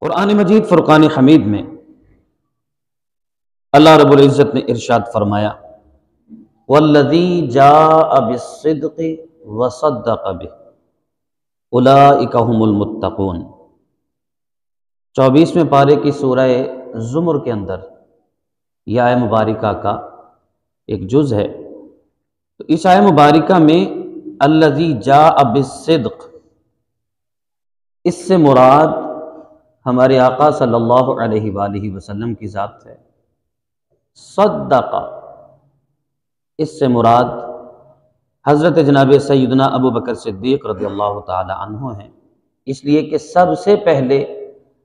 कुरान मजीद फुरकान हमीद में अल्लाह रब्बुल इज़्ज़त ने इरशाद फरमाया, वल्लज़ी जाअ बिस्सिद्क़ि व सद्दक़ बिही उलाइका हुमुल मुत्तक़ून। 24वें पारे की सूरह ज़ुमर के अंदर यह आय मुबारिका का एक जुज़ है। तो इस आय मुबारिका में अल्लज़ी जाअ बिस्सिद्क़, इससे मुराद हमारे आका सल्लल्लाहु अलैहि वसल्लम की ज़ात है। सद्दक़ा, इससे मुराद हज़रत जनाब सैयदना अबू बकर सिद्दीक़ रज़ियल्लाहु ताला अन्हु हैं, इसलिए कि सबसे पहले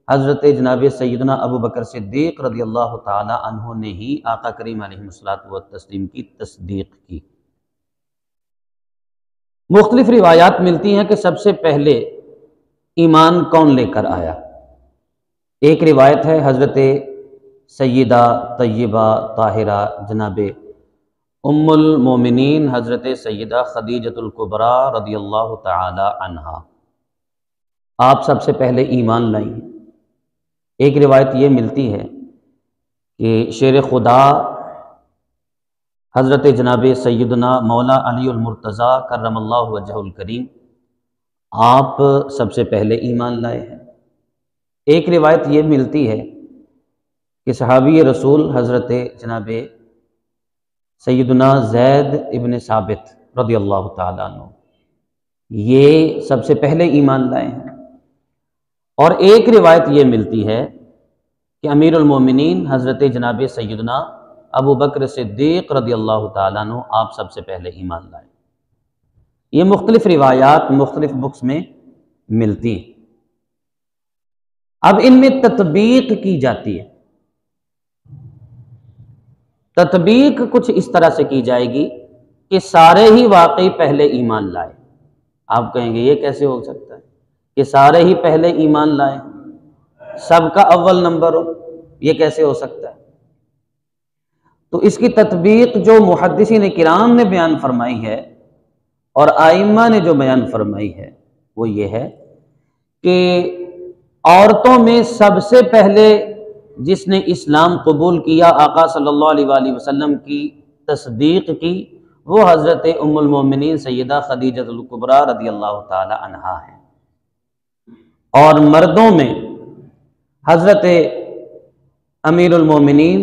हज़रत जनाब सैयदना अबू बकर सिद्दीक़ रज़ियल्लाहु ताला अन्हु ने ही आका करीम अलैहिस्सलातु व तस्लीम की तस्दीक़ की। मुख्तलिफ़ रिवायात मिलती हैं कि सबसे पहले ईमान कौन लेकर आया। एक रिवायत है हज़रत सैयदा तय्यबा ताहिरा जनाब उम्मुल मोमिनीन हज़रत सैयदा खदीजतुल कुबरा रज़ियल्लाहु ताला अन्हा, आप सबसे पहले ईमान लाई। एक रिवायत ये मिलती है कि शेर खुदा हज़रत जनाब सैयदना मौला अली मुर्तज़ा करमल्लाहु वजहुल करीम, आप सबसे पहले ईमान लाए हैं। एक रिवायत ये मिलती है कि सहाबी रसूल हज़रत जनाब सैयदना ज़ैद इब्न साबित रज़ियल्लाहु ताला अन्हु, ये सबसे पहले ईमान लाए हैं। और एक रिवायत ये मिलती है कि अमीरुल मोमिनीन हज़रत जनाब सैयदना अबू बकर सिद्दीक़ रज़ियल्लाहु ताला अन्हु, आप सबसे पहले ईमान लाए। ये मुख्तलिफ़ रिवायात मुख्तलिफ़ बुक्स में मिलती हैं। अब इनमें तत्बीक की जाती है। तत्बीक कुछ इस तरह से की जाएगी कि सारे ही वाकई पहले ईमान लाए। आप कहेंगे ये कैसे हो सकता है कि सारे ही पहले ईमान लाए, सबका अव्वल नंबर हो, ये कैसे हो सकता है। तो इसकी तत्बीक जो मुहद्दिसीन किराम ने बयान फरमाई है और आइम्मा ने जो बयान फरमाई है वो ये है कि औरतों में सबसे पहले जिसने इस्लाम कबूल किया, आका सल्लल्लाहु अलैहि वसल्लम की तस्दीक की, वो हज़रत उम्मुल मोमिनीन सैयदा खदीजतुल कुबरा रज़ियल्लाहु ताला अन्हा है। और मर्दों में हज़रत अमीरुल मोमिनीन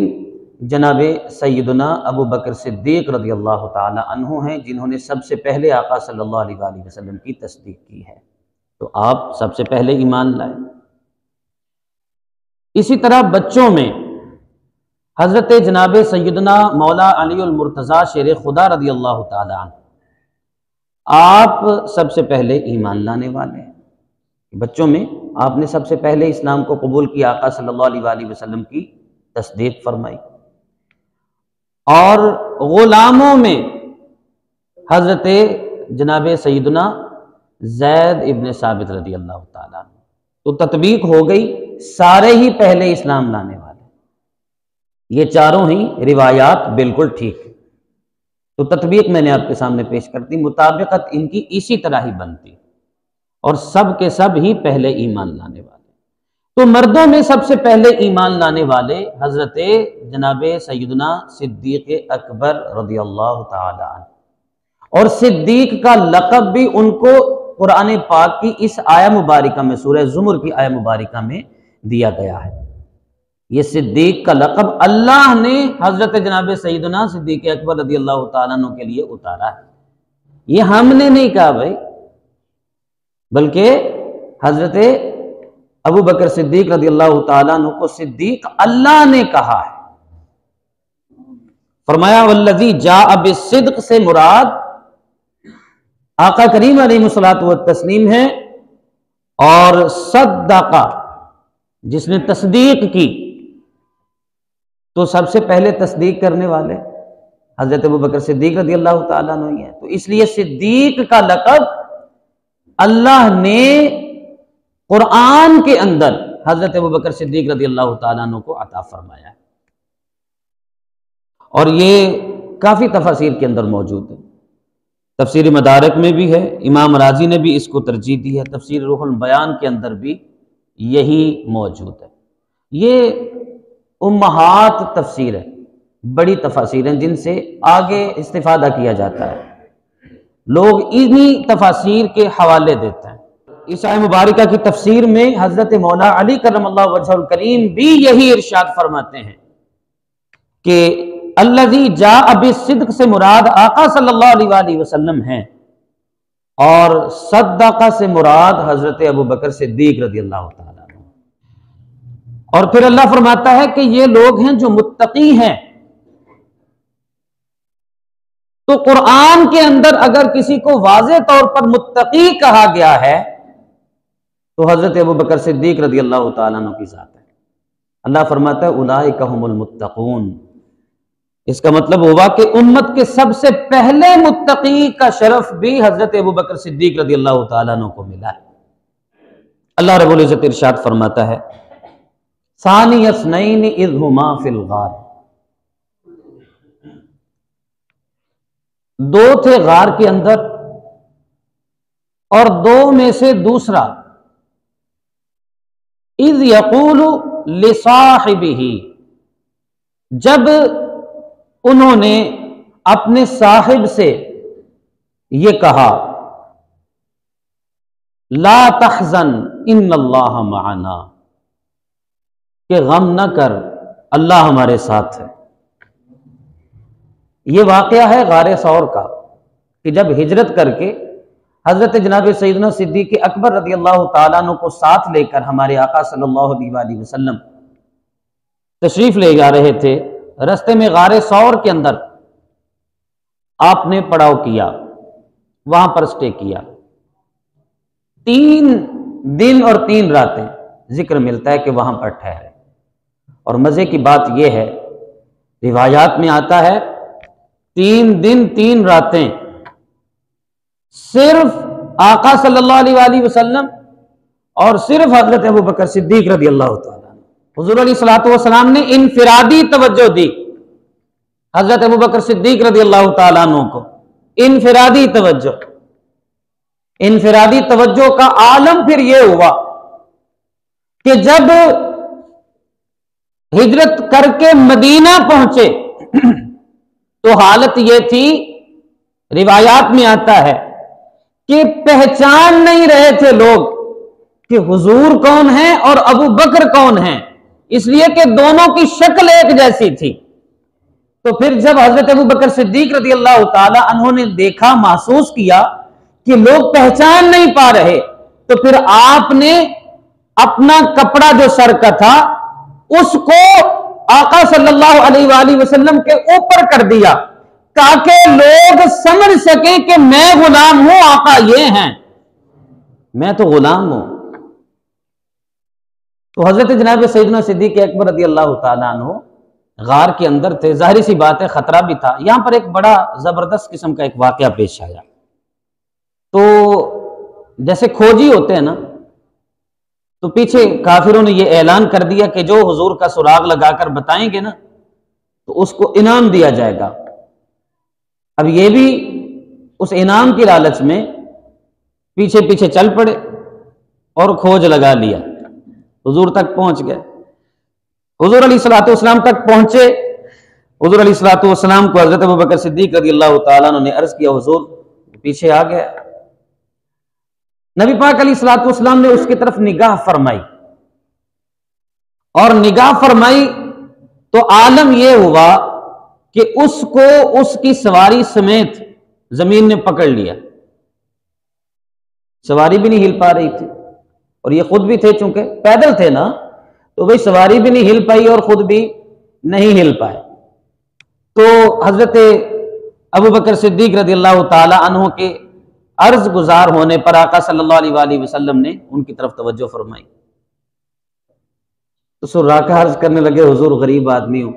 जनाब सैयदना अबू बकर सिद्दीक़ रज़ियल्लाहु ताला अन्हु हैं, जिन्होंने सबसे पहले आका सल्लल्लाहु अलैहि वसल्लम की तस्दीक की है। तो आप सबसे पहले ईमान लाए। इसी तरह बच्चों में हज़रत जनाब सैयदना मौला अली मुर्तज़ा शेर खुदा रज़ियल्लाहु ताला अन्हु, आप सबसे पहले ईमान लाने वाले हैं। बच्चों में आपने सबसे पहले इस्लाम को कबूल किया, आका सल्लल्लाहु अलैहि वसल्लम की तस्दीक फरमाई। और गुलामों में हज़रत जनाब सैयदना ज़ैद इब्न साबित रज़ियल्लाहु ताला अन्हु। तो तत्बीक हो गई, सारे ही पहले इस्लाम लाने वाले। ये चारों ही रिवायात बिल्कुल ठीक है। तो तत्बीक मैंने आपके सामने पेश कर दी, मुताबिकत इनकी इसी तरह ही बनती और सब के सब ही पहले ईमान लाने वाले। तो मर्दों में सबसे पहले ईमान लाने वाले हज़रत जनाब सैयदना सिद्दीक़ अकबर रज़ियल्लाहु ताला अन्हु। और सिद्दीक का लक़ब भी उनको कुरान पाक की इस आया मुबारिका में, सूरह ज़ुमर की आया मुबारिका में दिया गया है। ये सिद्दीक का लक़ब अल्लाह ने हज़रत जनाब सैयदना सिद्दीक़ अकबर रज़ियल्लाहु ताला अन्हु के लिए उतारा है। ये हमने नहीं कहा भाई, बल्कि हज़रत अबू बकर सिद्दीक़ रज़ियल्लाहु ताला अन्हु को सिद्दीक अल्लाह ने कहा है। फरमाया वल्लज़ी जाअ बिस्सिद्क़ से मुराद आका करीम अलैहिस्सलातु व तस्लीम है, और सद्दक़ा जिसने तस्दीक की, तो सबसे पहले तस्दीक करने वाले हज़रत अबू बकर सिद्दीक़ रज़ियल्लाहु ताला अन्हु हैं। तो इसलिए सिद्दीक का लक़ब अल्लाह ने कुरान के अंदर हज़रत अबू बकर सिद्दीक़ रज़ियल्लाहु ताला अन्हु को अता फरमाया है। और ये काफ़ी तफसीर के अंदर मौजूद है। तफसीर मदारिक में भी है, इमाम राजी ने भी इसको तरजीह दी है, तफसीर रूहुल बयान के अंदर भी यही मौजूद है। ये उम्महात तफसीर है, बड़ी तफासीर हैं जिनसे आगे इस्तिफादा किया जाता है। लोग इन्हीं तफासीर के हवाले देते हैं। इस आय मुबारका की तफसीर में हजरत मौला अली करमल्लाहु वजहुल करीम भी यही इरशाद फरमाते हैं कि अल्लज़ी जाअ बिस्सिद्क़ से मुराद आका सल्लल्लाहु अलैहि वसल्लम है, और सद्दक़ा से मुराद हजरत अबू बकर सिद्दीक रज़ियल्लाहु ताला अन्हु। और फिर अल्लाह फरमाता है कि ये लोग हैं जो मुत्तकी हैं। तो कुरान के अंदर अगर किसी को वाज़े तौर पर मुत्तकी कहा गया है तो हजरत अबू बकर सिद्दीक रज़ियल्लाहु ताला अन्हु की जात है। अल्लाह फरमाता है उलाइका हुमुल मुत्तकून। इसका मतलब हुआ कि उम्मत के सबसे पहले मुत्तकी का शरफ भी हजरत अबू बकर सिद्दीक रज़ियल्लाहु ताला अन्हु को मिला है। अल्लाह रब्बुल इज्जत इरशाद फरमाता है सानी अस्नैन इज़ हुमा फिल गार। दो थे गार के अंदर और दो में से दूसरा इज़ यक़ूलु लिसाहिबिही, जब उन्होंने अपने साहिब से ये कहा ला तहज़न इन्नल्लाह मअना, कि गम न कर अल्लाह हमारे साथ है। ये वाक़या है गारे सौर का कि जब हिजरत करके हजरत जनाब सैयदना सिद्दीक़ अकबर रज़ियल्लाहु ताला अन्हु को साथ लेकर हमारे आका सल्लल्लाहु अलैहि वसल्लम तशरीफ ले जा रहे थे, रास्ते में गारे सौर के अंदर आपने पड़ाव किया, वहां पर स्टे किया। 3 दिन और 3 रातें जिक्र मिलता है कि वहां पर ठहरे। और मजे की बात यह है, रिवायात में आता है 3 दिन 3 रातें सिर्फ आका सल्लल्लाहु अलैहि वसल्लम और सिर्फ हजरत अबू बकर सिद्दीक रज़ियल्लाहु ताला हुज़ूर अलैहिस्सलातु वस्सलाम ने इनफिरादी तवज्जो दी हजरत अबू बकर सिद्दीक रज़ियल्लाहु ताला अन्हु को। इनफिरादी तवज्जो, इनफिरादी तवज्जो का आलम फिर यह हुआ कि जब हिजरत करके मदीना पहुंचे तो हालत यह थी, रिवायात में आता है कि पहचान नहीं रहे थे लोग कि हुजूर कौन है और अबू बकर कौन है, इसलिए कि दोनों की शक्ल एक जैसी थी। तो फिर जब हजरत अबू बकर सिद्दीक रज़ियल्लाहु ताला अन्हु ने देखा, महसूस किया कि लोग पहचान नहीं पा रहे, तो फिर आपने अपना कपड़ा जो सर का था उसको आका सल्लल्लाहु अलैहि वसल्लम के ऊपर कर दिया ताकि लोग समझ सकें कि मैं गुलाम हूं, आका ये हैं, मैं तो गुलाम हूं। तो हजरत जनाब सैयदना सिद्दीक़ अकबर रज़ियल्लाहु ताला अन्हु गार के अंदर थे, जाहिर सी बात है खतरा भी था। यहां पर एक बड़ा जबरदस्त किस्म का एक वाकया पेश आया। तो जैसे खोजी होते हैं ना, तो पीछे काफिरों ने यह ऐलान कर दिया कि जो हुजूर का सुराग लगाकर बताएंगे ना तो उसको इनाम दिया जाएगा। अब ये भी उस इनाम की लालच में पीछे पीछे चल पड़े और खोज लगा लिया, हुजूर तक पहुंच गए। हुजूर अलैहिस्सलातु वस्सलाम तक पहुंचे। हुजूर अलैहिस्सलातु वस्सलाम को हजरत अबू बकर सिद्दीक रज़ियल्लाहु ताला अन्हु ने अर्ज किया, हुजूर पीछे आ गया। नबी पाक अलैहिस्सलातु वस्सलाम ने उसकी तरफ निगाह फरमाई, और निगाह फरमाई तो आलम यह हुआ कि उसको उसकी सवारी समेत जमीन ने पकड़ लिया। सवारी भी नहीं हिल पा रही थी और ये खुद भी थे, चूंकि पैदल थे ना, तो भाई सवारी भी नहीं हिल पाई और खुद भी नहीं हिल पाए। तो हजरत अबू बकर सिद्दीक रज़ियल्लाहु ताला अन्हु के अर्ज गुजार होने पर आका सल्लल्लाहु अलैहि वसल्लम ने उनकी तरफ तवज्जो फरमाई। तो सुर्राका अर्ज करने लगे, हुजूर गरीब आदमी हूं,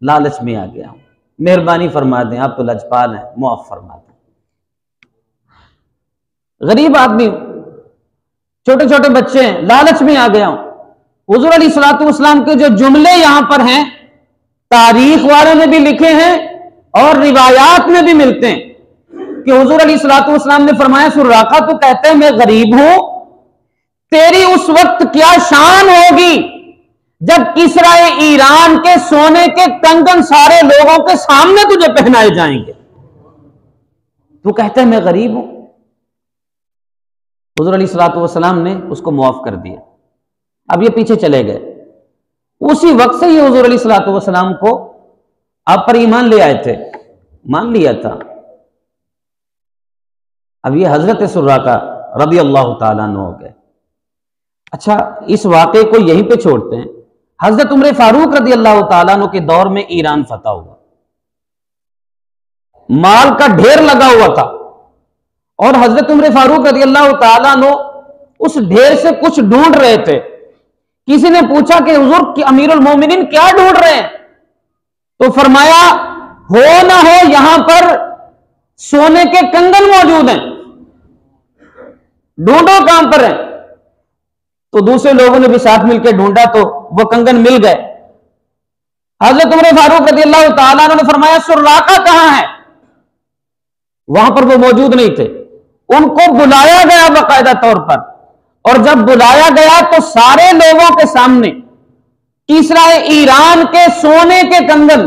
लालच में आ गया हूं, मेहरबानी फरमा दें, आप तो लजपाल हैं, मुआफ फरमा दें। गरीब आदमी हूं, छोटे छोटे बच्चे हैं, लालच में आ गया हूं। हुजूर अलैहिस्सलातु वस्सलाम के जो जुमले यहां पर हैं, तारीख वालों ने भी लिखे हैं और रिवायात में भी मिलते हैं कि हुजूर अलैहिस्सलातु वस्सलाम ने फरमाया, सुर्राका तो कहते हैं मैं गरीब हूं, तेरी उस वक्त क्या शान होगी जब किसरा ईरान के सोने के कंगन सारे लोगों के सामने तुझे पहनाए जाएंगे। तू कहता है मैं गरीब हूं। हुजूर अलैहिस्सलातु वस्सलाम ने उसको मुआफ कर दिया। अब ये पीछे चले गए। उसी वक्त से ये हुजूर अलैहिस्सलातु वस्सलाम को आप पर ईमान ले आए थे, मान लिया था। अब ये हजरत सुर्राका रज़ी अल्लाह ताला अन्हु हो गए। अच्छा, इस वाक़े को यहीं पे छोड़ते हैं। हजरत उमर फारूक रज़ी अल्लाह ताला अन्हु के दौर में ईरान फतह हुआ, माल का ढेर लगा हुआ था और हजरत उमर फारूक रज़ी अल्लाह ताला अन्हु उस ढेर से कुछ ढूंढ रहे थे। किसी ने पूछा कि हुजूर कि अमीरुल मोमिनीन क्या ढूंढ रहे हैं? तो फरमाया, हो ना हो यहां पर सोने के कंगन मौजूद हैं, ढूंढो कहां पर हैं। तो दूसरे लोगों ने भी साथ मिलकर ढूंढा तो वो कंगन मिल गए। हजरत उमर फारूक रज़ियल्लाहु ताला अन्हु ने फरमाया, सुर्राका कहां है? वहां पर वो मौजूद नहीं थे। उनको बुलाया गया बाकायदा तौर पर, और जब बुलाया गया तो सारे लोगों के सामने तीसरा ईरान के सोने के कंगन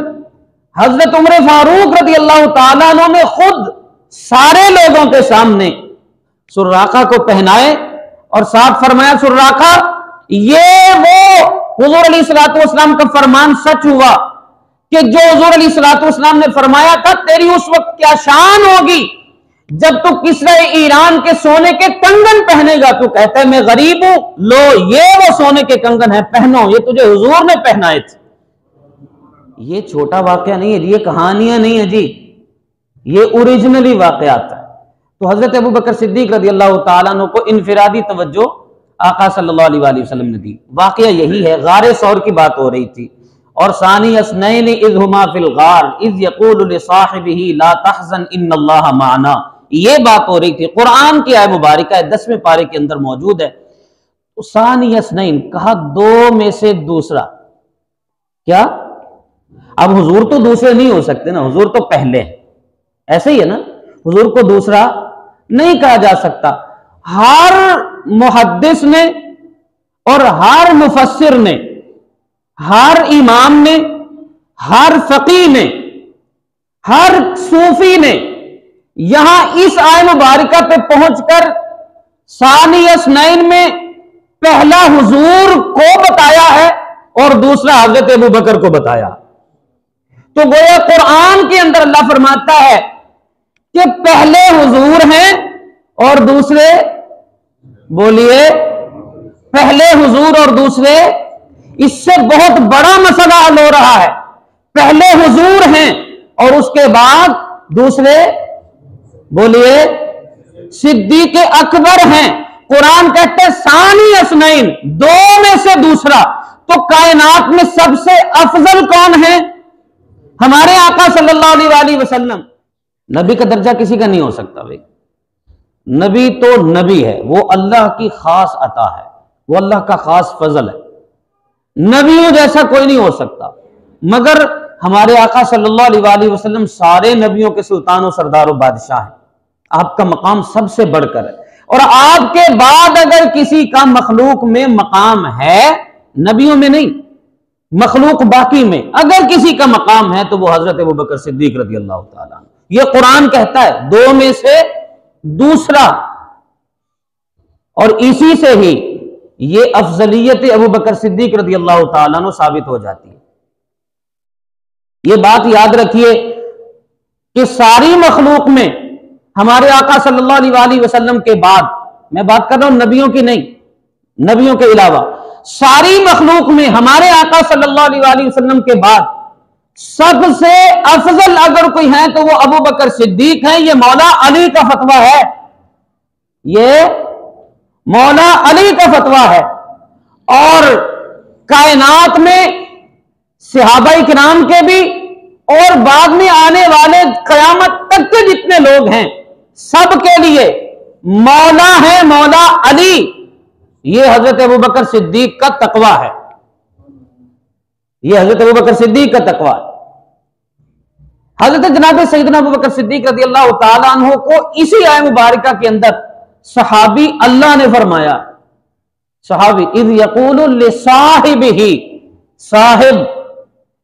हजरत उमर फारूक रज़ियल्लाहु ताला अन्हु ने खुद सारे लोगों के सामने सुर्राका को पहनाए और साथ फरमाया, सुर्राका ये वो हुजूर अलैहिस्सलातु वस्सलाम का फरमान सच हुआ कि जो हुजूर अलैहिस्सलातु वस्सलाम ने फरमाया था, तेरी उस वक्त क्या शान होगी जब तू किसरा ईरान के सोने के कंगन पहनेगा। तू कहता है मैं गरीब हूं, लो ये वो सोने के कंगन है, पहनो, ये तुझे हुजूर ने पहनाए थे। ये छोटा वाकया नहीं है, ये कहानियां नहीं है जी, ये ओरिजिनली वाकयात है। तो हजरत अबू बकर सिद्दीक रज़ियल्लाहु ताला अन्हु को इनफिरादी तवज्जो आका सल्लल्लाहु अलैहि वसल्लम ने दी। वाकया यही है, गारे सौर की बात हो रही थी और सानी अस्नैन इज़ हुमा फिल गार इज़ यक़ूलु लिसाहिबिही ला तहज़न इन्नल्लाह माना, ये बात हो रही थी। कुरान की आयत मुबारका है, 10वें पारे के अंदर मौजूद है। तो सानी अस्नैन कहा, दो में से दूसरा। क्या? अब हुजूर तो दूसरे नहीं हो सकते ना, हुजूर तो पहले हैं, ऐसे ही है ना, हुजूर को दूसरा नहीं कहा जा सकता। हर मुहद्दिस ने और हर मुफस्सिर ने, हर इमाम ने, हर फकीह ने, हर सूफी ने यहां इस आयत मुबारका पे पहुंचकर सानी अस्नैन में पहला हुजूर को बताया है और दूसरा हजरत अबू बकर को बताया। तो गोया कुरान के अंदर अल्लाह फरमाता है कि पहले हुजूर हैं और दूसरे, बोलिए, पहले हुजूर और दूसरे। इससे बहुत बड़ा मसला हल हो रहा है। पहले हुजूर हैं और उसके बाद दूसरे, बोलिए, सिद्दीक अकबर हैं। कुरान कहते हैं सानी अस्नैन, दो में से दूसरा। तो कायनात में सबसे अफजल कौन है? हमारे आका सल्लल्लाहु अलैहि वसल्लम। नबी का दर्जा किसी का नहीं हो सकता भाई। नबी तो नबी है, वो अल्लाह की खास अता है, वो अल्लाह का खास फजल है। नबियों जैसा कोई नहीं हो सकता। मगर हमारे आका सल्लल्लाहु अलैहि वसल्लम सारे नबियों के सुल्तान और सरदार और बादशाह हैं। आपका मकाम सबसे बढ़कर है। और आपके बाद अगर किसी का मखलूक में मकाम है, नबियों में नहीं, मखलूक बाकी में अगर किसी का मकाम है तो वो हजरत अबू बकर सिद्दीक रज़ियल्लाहु ताला अन्हु। ये कुरान कहता है, दो में से दूसरा। और इसी से ही ये अफजलियत अबू बकर सिद्दीक रज़ियल्लाहु ताला अन्हु साबित हो जाती है। ये बात याद रखिए कि सारी मखलूक में हमारे आका सल्लल्लाहु अलैहि वसल्लम के बाद, मैं बात कर रहा हूं नबियों की नहीं, नबियों के अलावा सारी मखलूक में हमारे आका सल्लल्लाहु अलैहि वसल्लम के बाद सबसे अफजल अगर कोई है तो वो अबू बकर सिद्दीक है। ये मौला अली का फतवा है, ये मौला अली का फतवा है। और कायनात में सहाबाए किराम के भी और बाद में आने वाले कयामत तक के जितने लोग हैं सब के लिए मौला है मौला अली। ये हजरत अबू बकर सिद्दीक का तकवा है, ये हजरत अबू बकर सिद्दीक का तकवा है। हजरत जनाब सैयदना अबू बकर सिद्दीक रज़ियल्लाहु ताला अन्हु को इसी आयत मुबारका के अंदर सहाबी अल्लाह ने फरमाया सहाबी, इज़ यक़ूलु लिसाहिबिही, साहिब,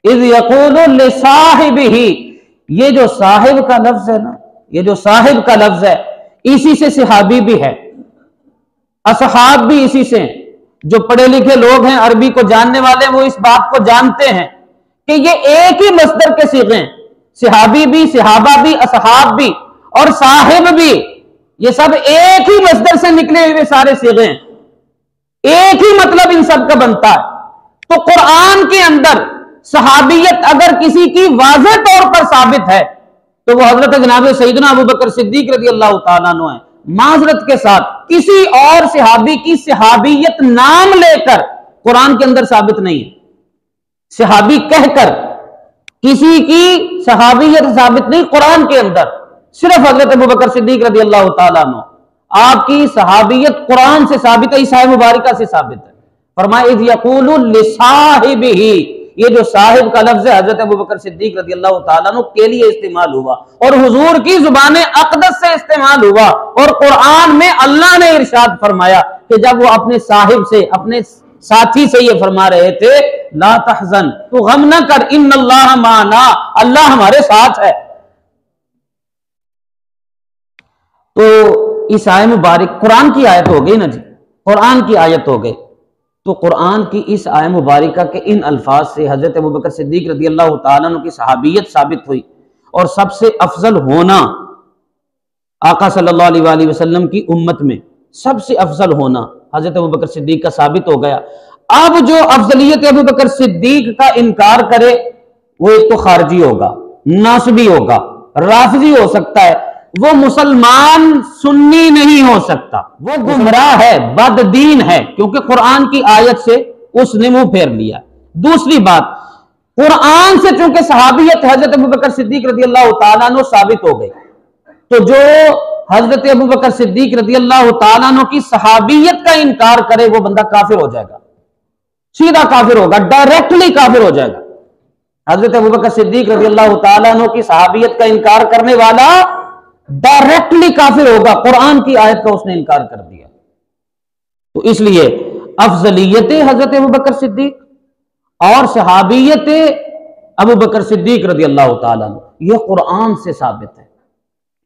इज़ यक़ूलु लिसाहिबिही, ये जो साहिब का लफ्ज है ना, ये जो साहिब का लफ्ज है, इसी से सहाबी भी है, असहाब भी इसी से हैं। जो पढ़े लिखे लोग हैं, अरबी को जानने वाले, वो इस बात को जानते हैं कि ये एक ही मस्दर के सीगे हैं, सहाबी भी, सहाबा भी, असहाब भी और साहिब भी, ये सब एक ही मस्दर से निकले हुए सारे सीगे हैं, एक ही मतलब इन सब का बनता है। तो कुरान के अंदर सहाबियत अगर किसी की वाज़ेह तौर पर साबित है तो वो हजरत जनाब सैयदना अबू बकर सिद्दीक रज़ी अल्लाह तआला अन्हु है। माजरत के साथ किसी और सहाबी की सहाबियत नाम लेकर कुरान के अंदर साबित नहीं है, सहाबी कहकर किसी की सहाबियत साबित नहीं कुरान के अंदर, सिर्फ हजरत अबू बकर सिद्दीक रज़ी अल्लाह तआला अन्हु आपकी सहाबियत कुरान से साबित है, ईसा मुबारका से साबित है। फरमाया इज़ यक़ूलु लिसाहिबिही, ये जो साहिब का लफ्ज है हजरत अबू बकर सिद्दीक रज़ी अल्लाह तआला अन्हु के लिए इस्तेमाल हुआ और हुजूर की जुबान अक़दस से इस्तेमाल हुआ। और कुरान में अल्लाह ने इरशाद फरमाया कि जब वो अपने साहिब से, अपने साथी से ये फरमा रहे थे, ला तहज़न, तू गम न कर, इन्नल्लाह माना, अल्लाह हमारे साथ है। तो इस आयत मुबारक, कुरान की आयत हो गई ना जी, कुरान की आयत हो गई। तो कुरान की इस आयत मुबारका के इन अल्फाज से हजरत अबू बकर सिद्दीक रज़ी अल्लाह तआला अन्हु की सहाबियत साबित हुई और सबसे अफजल होना, आका सल्लल्लाहु अलैहि वसल्लम की उम्मत में सबसे अफजल होना हजरत अबू बकर सिद्दीक का साबित हो गया। अब जो अफजलियत अबू बकर सिद्दीक का इनकार करे वो एक तो खारजी होगा, नासबी होगा, राफजी हो सकता है, वो मुसलमान सुन्नी नहीं हो सकता, वो गुमराह है, बददीन है, क्योंकि कुरान की आयत से उसने मुंह फेर लिया। दूसरी बात, कुरान से चूंकि सहाबियत हजरत अबू बकर सिद्दीक रज़ी अल्लाह तआला अन्हु साबित हो गई, तो जो हजरत अबू बकर सिद्दीक रज़ी अल्लाह तआला अन्हु की सहाबियत का इनकार करे वो बंदा काफिर हो जाएगा, सीधा काफिर होगा, डायरेक्टली काफिर हो जाएगा। हजरत अबू बकर सिद्दीक रज़ी अल्लाह तआला अन्हु की सहाबियत का इनकार करने वाला डायरेक्टली काफिर होगा, कुरान की आयत का उसने इनकार कर दिया। तो इसलिए अफजलियत हजरत अबू बकर सिद्दीक और सहाबियत अबू बकर सिद्दीक रज़ी अल्लाह तआला अन्हु यह कुरान से साबित है।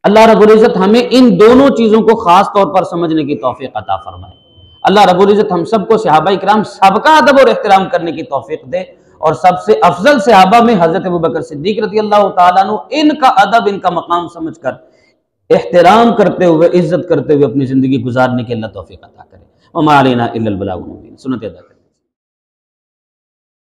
अल्लाह रब्बुल इज्जत हमें इन दोनों चीजों को खास तौर पर समझने की तौफीक अता फरमाए। अल्लाह रब्बुल इज्जत हम सबको सहाबा इकराम सबका अदब और एहतराम करने की तौफीक दे और सबसे अफजल सहाबा में हजरत अबू बकर सिद्दीक रज़ी अल्लाह तआला अन्हु, इनका अदब, इनका मकाम समझकर एहतराम करते हुए, इज्जत करते हुए अपनी जिंदगी गुजारने की अल्लाह तौफीक अता करे। वमा अलैना इल्लल बलागुल मुबीन। सुनते